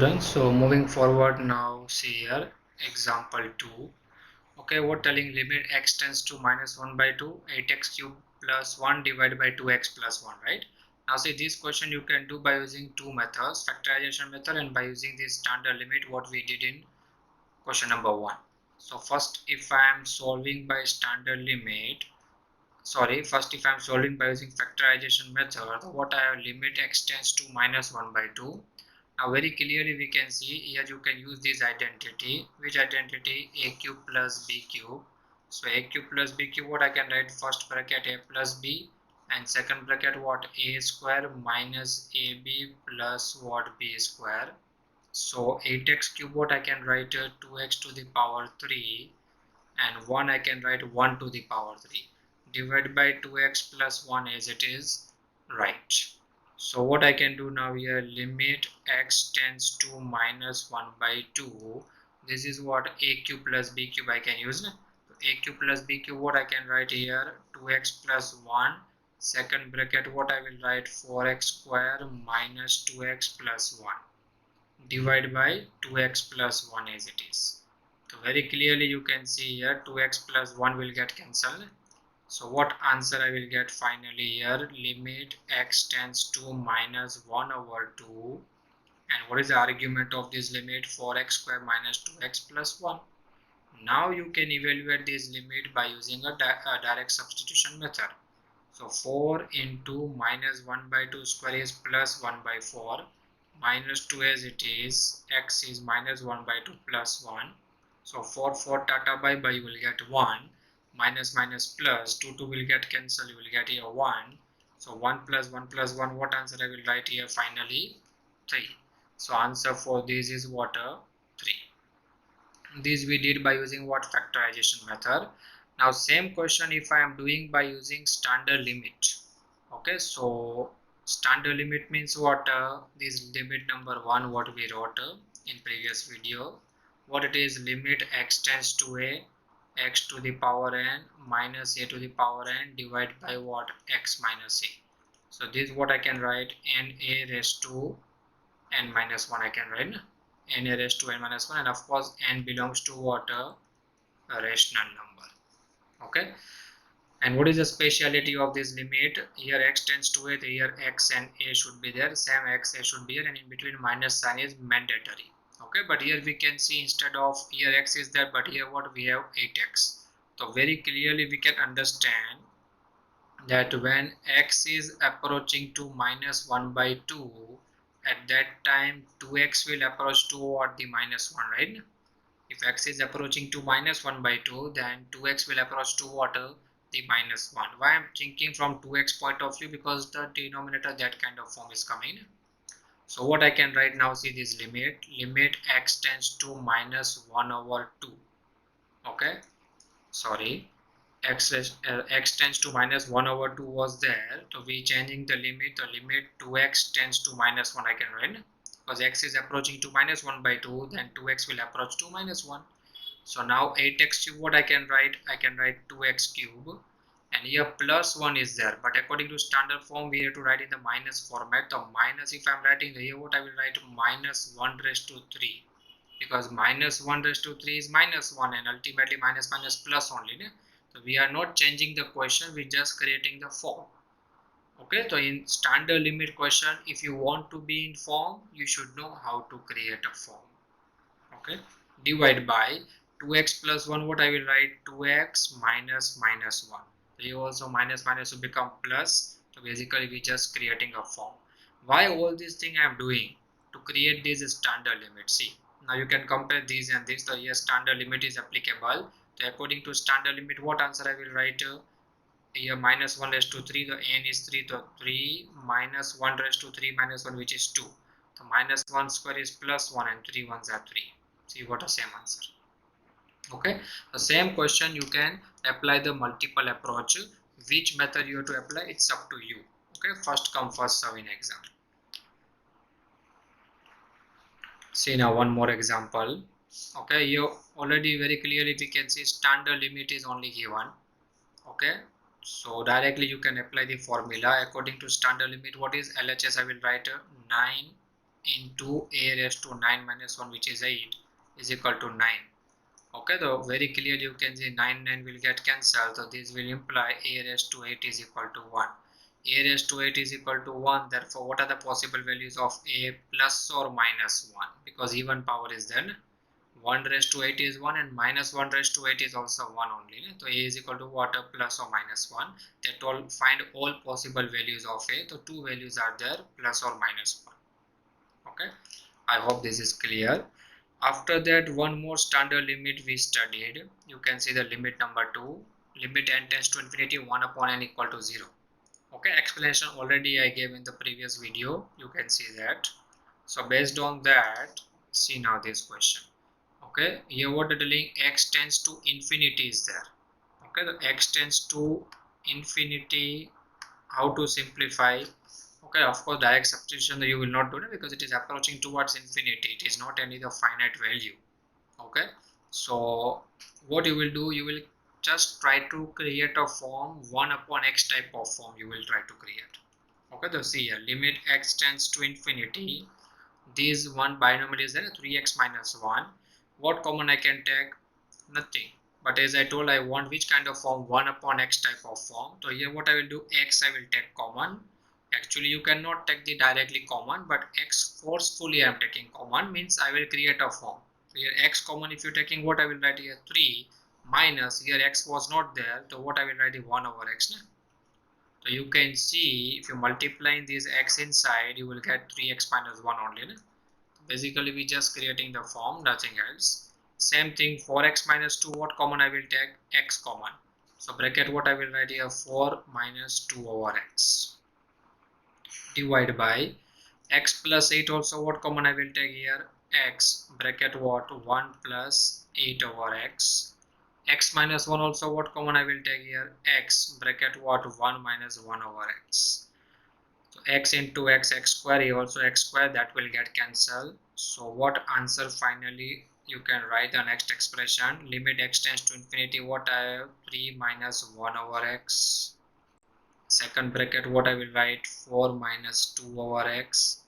So moving forward now, see here example 2. Okay, what telling limit x tends to minus 1 by 2, 8x cube plus 1 divided by 2x plus 1, right? Now see, this question you can do by using two methods, factorization method and by using this standard limit what we did in question number 1. So first, if I am solving by standard limit, first if I am solving by using factorization method, what I have limit x tends to minus 1 by 2. Now very clearly we can see here you can use this identity. Which identity? A cube plus b cube. So a cube plus b cube, what I can write? First bracket a plus b and second bracket what? A square minus ab plus what? B square. So 8x cube, what I can write? 2x to the power 3 and 1 I can write 1 to the power 3 divided by 2x plus 1 as it is, right? So what I can do now here, limit x tends to minus 1 by 2. This is what a cube plus b cube I can use. A cube plus b cube, what I can write here, 2x plus 1. Second bracket, what I will write, 4x square minus 2x plus 1 divided by 2x plus 1 as it is. So very clearly you can see here 2x plus 1 will get cancelled. So what answer I will get finally here, limit x tends to minus 1 over 2, and what is the argument of this limit? 4x square minus 2x plus 1. Now you can evaluate this limit by using a direct substitution method. So 4 into minus 1 by 2 square is plus 1 by 4 minus 2 as it is, x is minus 1 by 2 plus 1. So 4 tata bye bye, you will get 1 minus minus plus 2 will get cancelled, you will get here 1. So 1 plus 1 plus 1, what answer I will write here finally? 3. So answer for this is what? 3. This we did by using what? Factorization method. Now same question if I am doing by using standard limit. Okay, so standard limit means what? This limit number 1 what we wrote in previous video. What it is? Limit x tends to a, x to the power n minus a to the power n divided by what? X minus a. So this is what I can write, n a raised to n minus 1 I can write, n a raised to n minus 1, and of course n belongs to what? A rational number. Okay, and what is the speciality of this limit? Here x tends to a, here x and a should be there, same x a should be here, and in between minus sign is mandatory. Okay, but here we can see instead of here x is there, but here what we have 8x. So very clearly we can understand that when x is approaching to minus 1 by 2, at that time 2x will approach toward the minus 1, right? If x is approaching to minus 1 by 2, then 2x will approach to what? The minus 1. Why I'm thinking from 2x point of view? Because the denominator that kind of form is coming. So what I can write now, see this limit x tends to minus 1 over 2. Okay, sorry, x tends to minus 1 over 2 was there, so we changing the limit, 2x tends to minus 1 I can write, because x is approaching to minus 1 by 2, then 2x will approach to minus 1. So now 8x cube, what I can write? I can write 2x cube, and here plus 1 is there, but according to standard form we have to write in the minus format. The minus, if I'm writing here, what I will write? Minus 1 raised to 3, because minus 1 raised to 3 is minus 1, and ultimately minus minus plus only. So we are not changing the question, we just creating the form. Okay, so in standard limit question, if you want to be in form, you should know how to create a form. Okay, divide by 2x plus 1, what I will write? 2x minus minus 1. So here also minus minus will become plus. So basically we just creating a form. Why all this thing I am doing? To create this standard limit. See, now you can compare these and this. So here standard limit is applicable. So according to standard limit, what answer I will write? Here minus 1 raised to 3, the n is 3, so 3 minus 1 raised to 3 minus 1, which is 2. So minus 1 square is plus 1, and 3 ones are 3. See what a same answer. Okay, the same question you can apply the multiple approach. Which method you have to apply, it's up to you. Okay, first come first serve in exam. See now one more example. Okay, you already very clearly we can see standard limit is only given. Okay, so directly you can apply the formula according to standard limit. What is LHS? I will write 9 into a raised to 9 minus 1, which is 8, is equal to 9. Okay, though very clearly you can see 9 will get cancelled, so this will imply a raised to 8 is equal to 1. A raised to 8 is equal to 1, therefore what are the possible values of a plus or minus 1? Because even power is there. 1 raised to 8 is 1 and minus 1 raised to 8 is also 1 only. So a is equal to what? Plus or minus 1. That all find all possible values of a. So two values are there, plus or minus 1. Okay, I hope this is clear. After that, one more standard limit we studied. You can see the limit number 2. Limit n tends to infinity, 1 upon n equal to 0. Okay, explanation already I gave in the previous video. You can see that. So based on that, see now this question. Okay, here what the telling, x tends to infinity is there. Okay, the x tends to infinity. How to simplify? Okay, of course direct substitution you will not do it because it is approaching towards infinity. It is not any the finite value. Okay, so what you will do, you will just try to create a form 1 upon x type of form you will try to create. Okay, so see here, limit x tends to infinity, this one binomial is there 3x minus 1. What common I can take? Nothing. But as I told, I want which kind of form? 1 upon x type of form. So here what I will do, x I will take common. Actually you cannot take the directly common, but x forcefully I am taking common, means I will create a form. So here x common, if you are taking, what I will write here, 3 minus, here x was not there, so what I will write is 1 over x. So you can see if you multiply this x inside, you will get 3x minus 1 only. Basically we just creating the form, nothing else. Same thing, 4x minus 2, what common I will take? X common. So bracket what I will write here, 4 minus 2 over x. Divide by x plus 8 also, what common I will take here? X, bracket what? 1 plus 8 over x. X minus 1 also, what common I will take here? X, bracket what? 1 minus 1 over x. So x into x square, here also x square, that will get cancelled. So what answer finally you can write the next expression, limit x tends to infinity, what I have? 3 minus 1 over x. Second bracket what I will write, 4 minus 2 over x.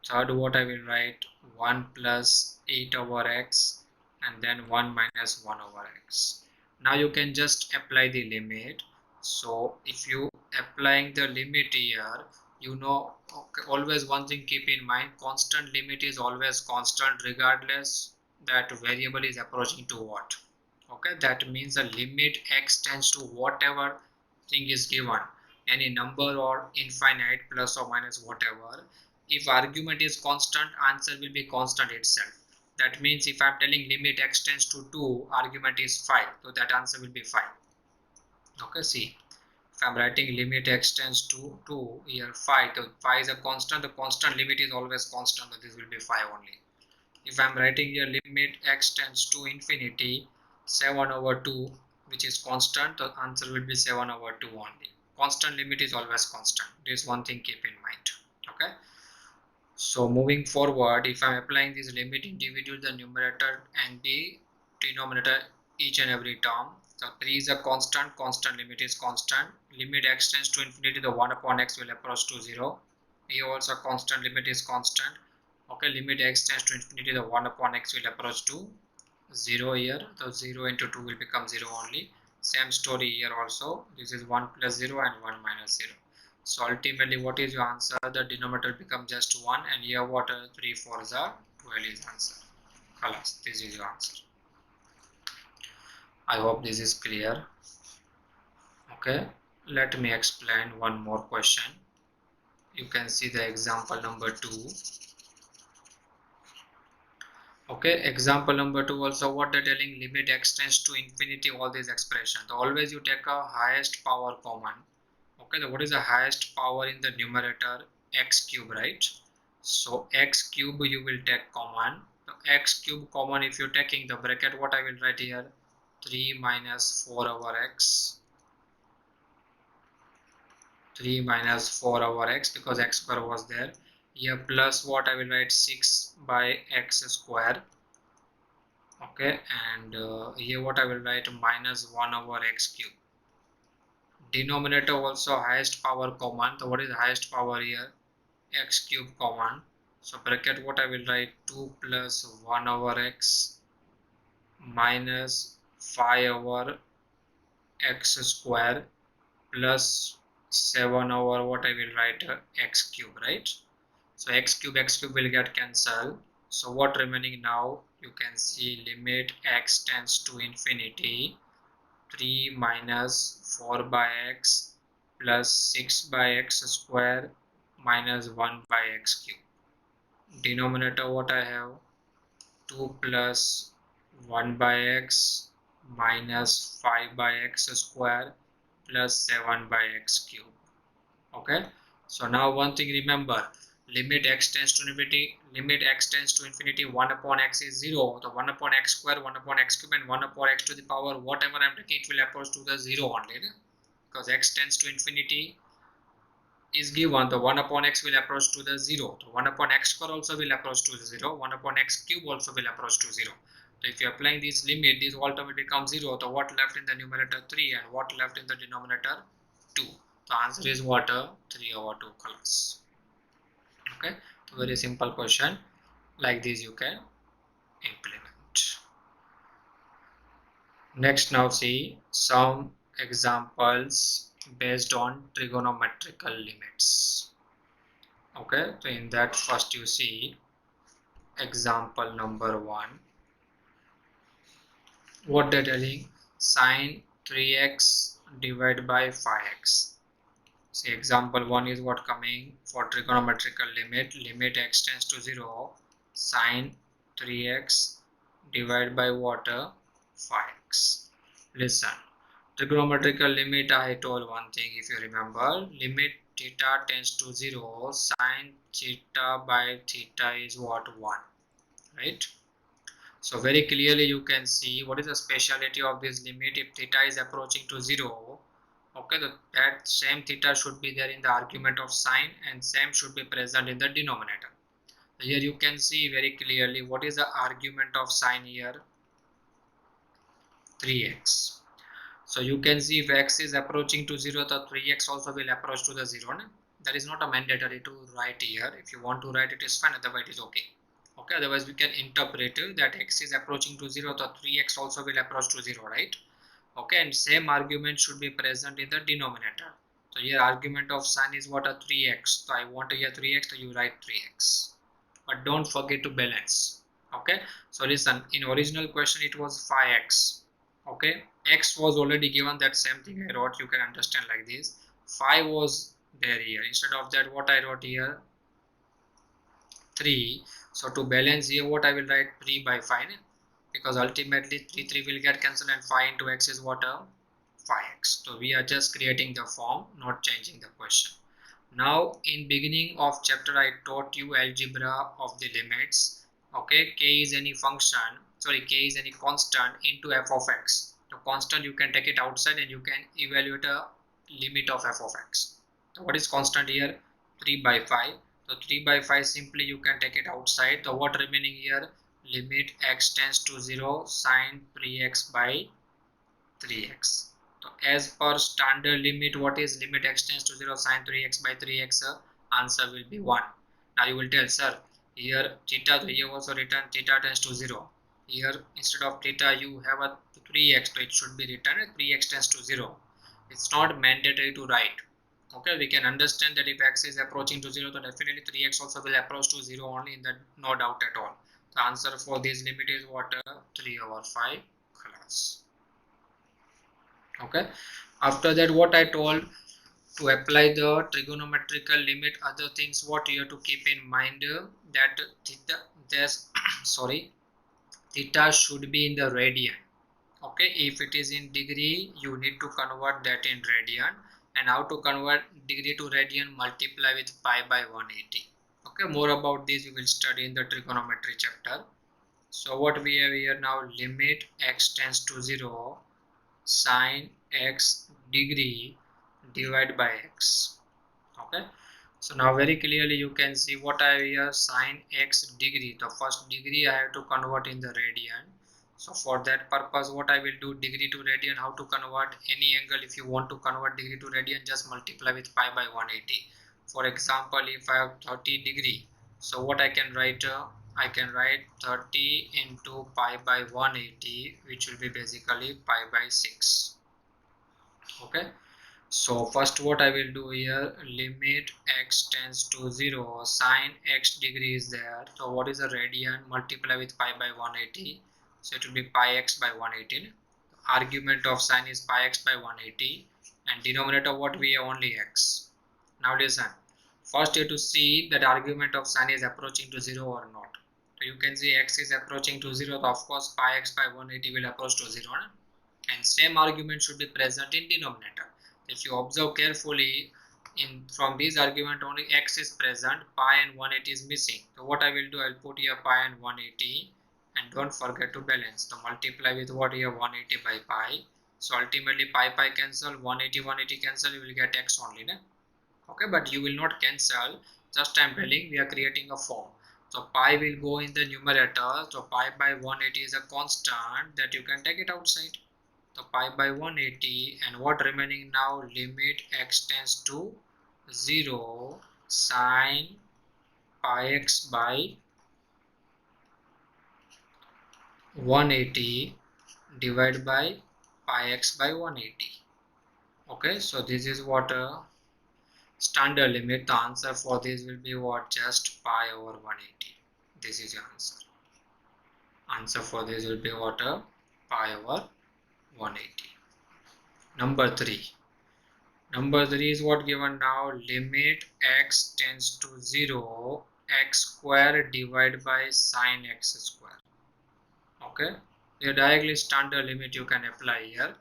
Third what I will write, 1 plus 8 over x, and then 1 minus 1 over x. Now you can just apply the limit. So if you applying the limit here, you know, okay, always one thing keep in mind, constant limit is always constant regardless that variable is approaching to what. Okay, that means the limit x tends to whatever thing is given, any number or infinite plus or minus whatever. If argument is constant, answer will be constant itself. That means if I'm telling limit x tends to 2, argument is 5, so that answer will be 5. Okay, see, if I'm writing limit x tends to 2, here 5, so 5 is a constant, the constant limit is always constant, so this will be 5 only. If I'm writing here limit x tends to infinity, 7 over 2, which is constant, the answer will be 7 over 2 only. Constant limit is always constant. This one thing keep in mind. Okay. So moving forward, if I'm applying this limit individual, the numerator and the denominator, each and every term. So 3 is a constant, constant limit is constant. Limit x tends to infinity, the 1 upon x will approach to 0. Here also constant limit is constant. Okay, limit x tends to infinity, the 1 upon x will approach to 0 here. So 0 into 2 will become 0 only. Same story here also. This is 1 plus 0 and 1 minus 0. So ultimately what is your answer? The denominator becomes just 1, and here what 3 4 is 12 is answer. Khalas, this is your answer. I hope this is clear. Okay, let me explain one more question. You can see the example number 2. Okay, example number 2 also, what they're telling, limit x tends to infinity, all these expressions. So always you take a highest power common. Okay, so what is the highest power in the numerator? X cube, right? So x cube you will take common. So x cube common, if you're taking the bracket, what I will write here? 3 minus 4 over x. 3 minus 4 over x, because x square was there. Here plus what I will write, 6 by x square. Okay, and here what I will write, minus 1 over x cube. Denominator also highest power common. So what is the highest power here? X cube common. So bracket, what I will write, 2 plus 1 over x minus 5 over x square plus 7 over what I will write, x cube, right? So x cube will get cancelled. So what remaining now, you can see limit x tends to infinity, 3 minus 4 by x plus 6 by x square minus 1 by x cube. Denominator, what I have, 2 plus 1 by x minus 5 by x square plus 7 by x cube. Okay, so now one thing remember, limit x tends to infinity, 1 upon x is 0, so 1 upon x square, 1 upon x cube and 1 upon x to the power whatever I'm taking, it will approach to the 0 only, because x tends to infinity is given, the 1 upon x will approach to the 0, so 1 upon x square also will approach to the 0, 1 upon x cube also will approach to 0. So if you are applying this limit, this all term will become 0, so what left in the numerator, 3, and what left in the denominator, 2. The answer is what, 3 over 2 class. Okay, so very simple question, like this you can implement. Next, now see some examples based on trigonometrical limits. Okay, so in that, first you see example number 1. What they're telling, sine 3x divided by 5x. See, example 1 is what coming, for trigonometrical limit x tends to 0, sine 3x divided by what, 5x. Listen, trigonometrical limit, I told one thing, if you remember, limit theta tends to 0, sine theta by theta is what, 1, right? So very clearly you can see what is the speciality of this limit. If theta is approaching to 0, okay, that same theta should be there in the argument of sine and same should be present in the denominator. Here you can see very clearly what is the argument of sine here, 3x. So you can see if x is approaching to 0, the 3x also will approach to the 0. That is not a mandatory to write here. If you want to write it is fine, otherwise it is okay. Okay, otherwise we can interpret that x is approaching to 0, the 3x also will approach to 0, right? Okay, and same argument should be present in the denominator. So here argument of sine is what, a 3x. So I want here 3x, so you write 3x. But don't forget to balance. Okay, so listen, in original question it was 5x. Okay, x was already given, that same thing I wrote, you can understand like this. 5 was there here, instead of that what I wrote here, 3. So to balance here, what I will write, 3 by 5, because ultimately 3 will get cancelled and 5 into x is what, 5x. So we are just creating the form, not changing the question. Now in beginning of chapter I taught you algebra of the limits. Okay, k is any function, sorry, k is any constant into f of x. The constant you can take it outside and you can evaluate a limit of f of x. So what is constant here, 3 by 5. So 3 by 5 simply you can take it outside. So what remaining here, limit x tends to 0, sine 3x by 3x. So as per standard limit, what is limit x tends to 0, sine 3x by 3x? Answer will be 1. Now you will tell, sir, here theta, here also written theta tends to 0. Here instead of theta you have a 3x, so it should be written 3x tends to 0. It's not mandatory to write. Okay, we can understand that if x is approaching to 0, then definitely 3x also will approach to 0 only, in that no doubt at all. The answer for this limit is what, 3 over 5 class. Okay, after that what I told, to apply the trigonometrical limit, other things what you have to keep in mind, that theta, there's sorry, theta should be in the radian. Okay, if it is in degree you need to convert that in radian, and how to convert degree to radian, multiply with pi by 180. Okay, more about this you will study in the trigonometry chapter. So what we have here now, limit x tends to 0, sine x degree divided by x. Okay, so now very clearly you can see what I have here, sine x degree. The first degree I have to convert in the radian. So for that purpose what I will do, degree to radian, how to convert any angle, if you want to convert degree to radian, just multiply with pi by 180. For example, if I have 30 degree, So what I can write 30 into pi by 180, which will be basically pi by 6. Okay, so first what I will do here, limit x tends to 0, sine x degree is there, so what is the radian, multiply with pi by 180, so it will be pi x by 180. Argument of sine is pi x by 180, and denominator what we have, only x. Now listen, first you have to see that argument of sine is approaching to 0 or not. So you can see x is approaching to 0, so of course pi x by 180 will approach to 0, and same argument should be present in denominator. If you observe carefully, in from this argument only x is present, pi and 180 is missing. So what I will do, I will put here pi and 180, and don't forget to balance. So multiply with what here, 180 by pi. So ultimately pi cancel, 180 cancel, you will get x only, né? Okay, but you will not cancel, just I am telling, we are creating a form. So pi will go in the numerator, so pi by 180 is a constant that you can take it outside. So pi by 180, and what remaining now, limit x tends to 0, sine pi x by 180 divided by pi x by 180. Okay, so this is what standard limit. The answer for this will be what, just pi over 180. This is your answer. Answer for this will be what, pi over 180. Number 3. Number 3 is what given now, limit x tends to 0, x square divided by sine x square. Okay, the directly standard limit you can apply here.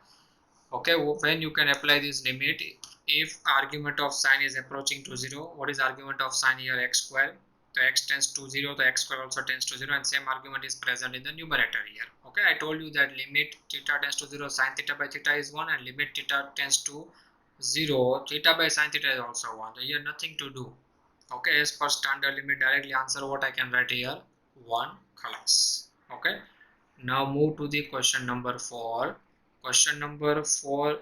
Okay, when you can apply this limit, if argument of sine is approaching to 0, what is argument of sine here, x square. So x tends to 0, the x square also tends to 0, and same argument is present in the numerator here. Okay, I told you that limit theta tends to 0, sine theta by theta is 1, and limit theta tends to 0, theta by sine theta is also 1. So here nothing to do. Okay, as per standard limit, directly answer what I can write here, 1 class. Okay, now move to the question number 4. Question number 4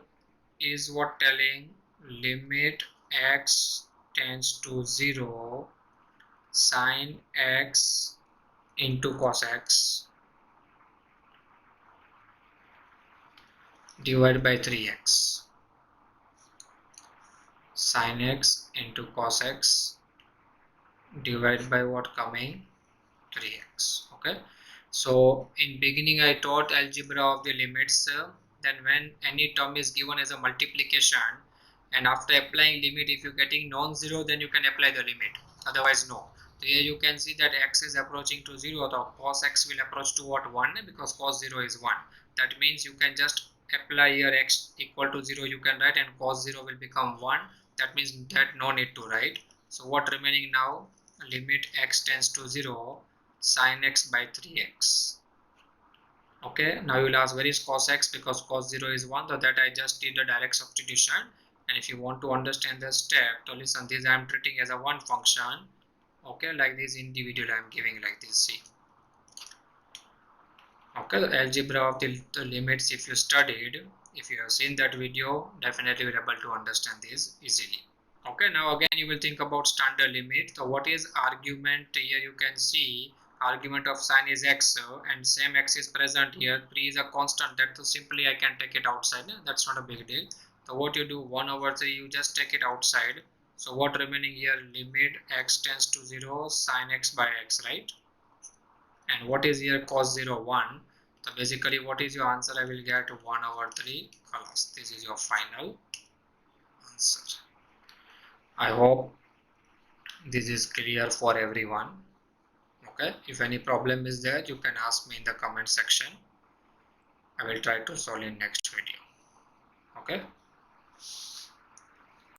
is what telling, limit x tends to 0, sine x into cos x divided by 3x. Sine x into cos x divided by what coming, 3x. Okay, so in beginning I taught algebra of the limits. Then when any term is given as a multiplication, and after applying limit, if you're getting non-zero, then you can apply the limit, otherwise no. So here you can see that x is approaching to 0, the cos x will approach to what, 1, because cos 0 is 1. That means you can just apply here x equal to 0 you can write, and cos 0 will become 1. That means that no need to write. So what remaining now, limit x tends to 0, sine x by 3x. Okay, now you will ask where is cos x, because cos 0 is 1, so that I just did the direct substitution. And if you want to understand the step, so listen, this I am treating as a one function. Okay, like this individual I am giving like this, see. Okay, the algebra of the limits, if you studied, if you have seen that video, definitely you will be able to understand this easily. Okay, now again you will think about standard limit. So what is argument here, you can see argument of sine is x, and same x is present here, 3 is a constant, that so simply I can take it outside, that's not a big deal. So what you do, 1 over 3, you just take it outside. So what remaining here, limit x tends to 0, sine x by x, right? And what is here, cos 0, 1. So basically what is your answer, I will get 1 over 3 plus. This is your final answer. I hope this is clear for everyone. Okay, if any problem is there, you can ask me in the comment section. I will try to solve in next video. Okay.